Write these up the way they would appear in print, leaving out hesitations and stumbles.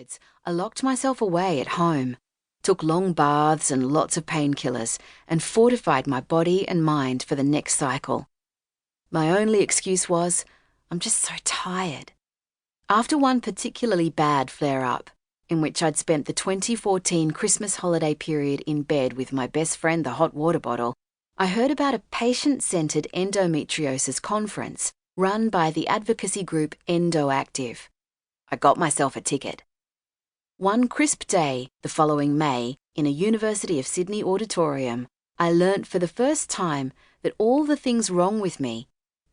periods, I locked myself away at home, took long baths and lots of painkillers, and fortified my body and mind for the next cycle. My only excuse was, I'm just so tired. After one particularly bad flare-up, in which I'd spent the 2014 Christmas holiday period in bed with my best friend, the hot water bottle, I heard about a patient-centred endometriosis conference run by the advocacy group EndoActive. I got myself a ticket. One crisp day, the following May, in a University of Sydney auditorium, I learnt for the first time that all the things wrong with me,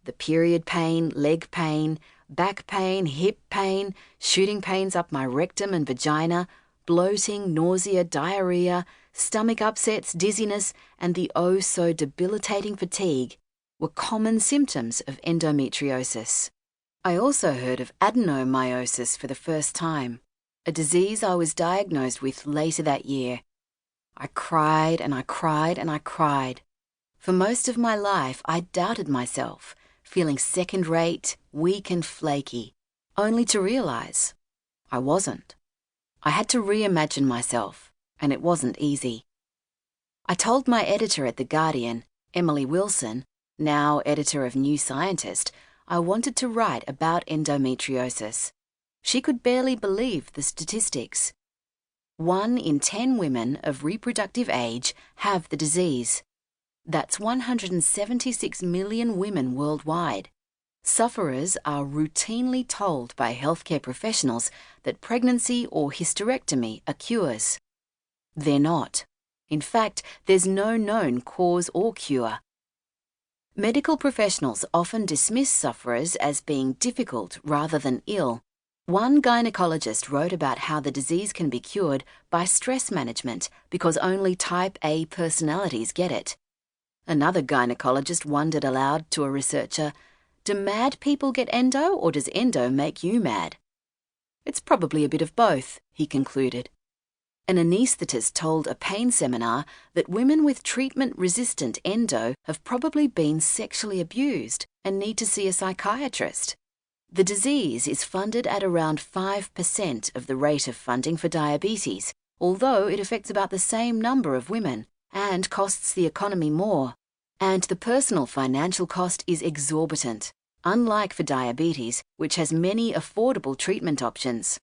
the period pain, leg pain, back pain, hip pain, shooting pains up my rectum and vagina, bloating, nausea, diarrhea, stomach upsets, dizziness, and the oh-so-debilitating fatigue were common symptoms of endometriosis. I also heard of adenomyosis for the first time, a disease I was diagnosed with later that year. I cried and I cried and I cried. For most of my life, I doubted myself, feeling second-rate, weak and flaky, only to realise I wasn't. I had to reimagine myself, and it wasn't easy. I told my editor at The Guardian, Emily Wilson, now editor of New Scientist, I wanted to write about endometriosis. She could barely believe the statistics. 1 in 10 women of reproductive age have the disease. That's 176 million women worldwide. Sufferers are routinely told by healthcare professionals that pregnancy or hysterectomy are cures. They're not. In fact, there's no known cause or cure. Medical professionals often dismiss sufferers as being difficult rather than ill. One gynecologist wrote about how the disease can be cured by stress management because only type A personalities get it. Another gynecologist wondered aloud to a researcher, do mad people get endo or does endo make you mad? It's probably a bit of both, he concluded. An anaesthetist told a pain seminar that women with treatment-resistant endo have probably been sexually abused and need to see a psychiatrist. The disease is funded at around 5% of the rate of funding for diabetes, although it affects about the same number of women and costs the economy more. And the personal financial cost is exorbitant, unlike for diabetes, which has many affordable treatment options.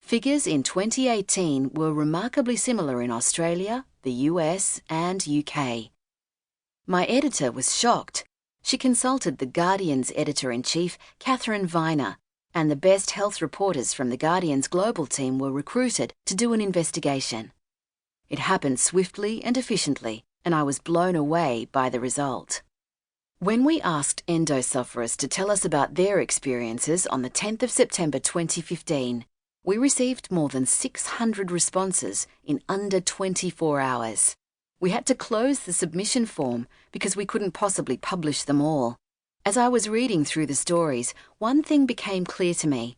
Figures in 2018 were remarkably similar in Australia, the US, and UK. My editor was shocked. She consulted The Guardian's editor-in-chief, Catherine Viner, and the best health reporters from The Guardian's global team were recruited to do an investigation. It happened swiftly and efficiently, and I was blown away by the result. When we asked endo sufferers to tell us about their experiences on the 10th of September 2015, we received more than 600 responses in under 24 hours. We had to close the submission form because we couldn't possibly publish them all. As I was reading through the stories, one thing became clear to me.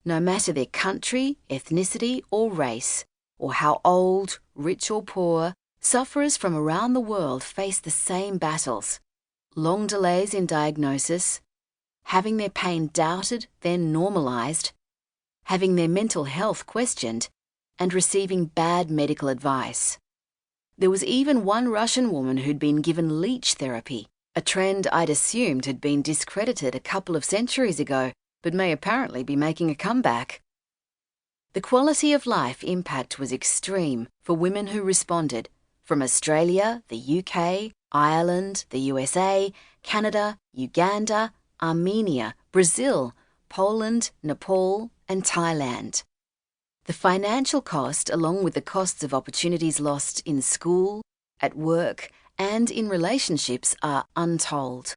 No matter their country, ethnicity, or race, or how old, rich or poor, sufferers from around the world face the same battles. Long delays in diagnosis, having their pain doubted, then normalised, having their mental health questioned, and receiving bad medical advice. There was even one Russian woman who'd been given leech therapy, a trend I'd assumed had been discredited a couple of centuries ago, but may apparently be making a comeback. The quality of life impact was extreme for women who responded from Australia, the UK, Ireland, the USA, Canada, Uganda, Armenia, Brazil, Poland, Nepal, and Thailand. The financial cost, along with the costs of opportunities lost in school, at work, and in relationships, are untold.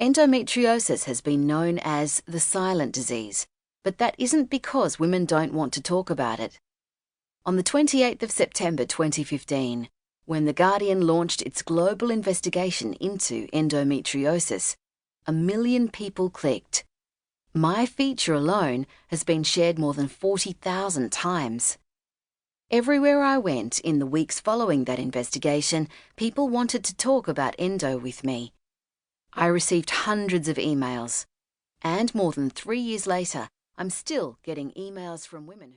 Endometriosis has been known as the silent disease, but that isn't because women don't want to talk about it. On the 28th of September 2015, when The Guardian launched its global investigation into endometriosis, 1 million people clicked. My feature alone has been shared more than 40,000 times. Everywhere I went in the weeks following that investigation, people wanted to talk about endo with me. I received hundreds of emails, and more than 3 years later, I'm still getting emails from women who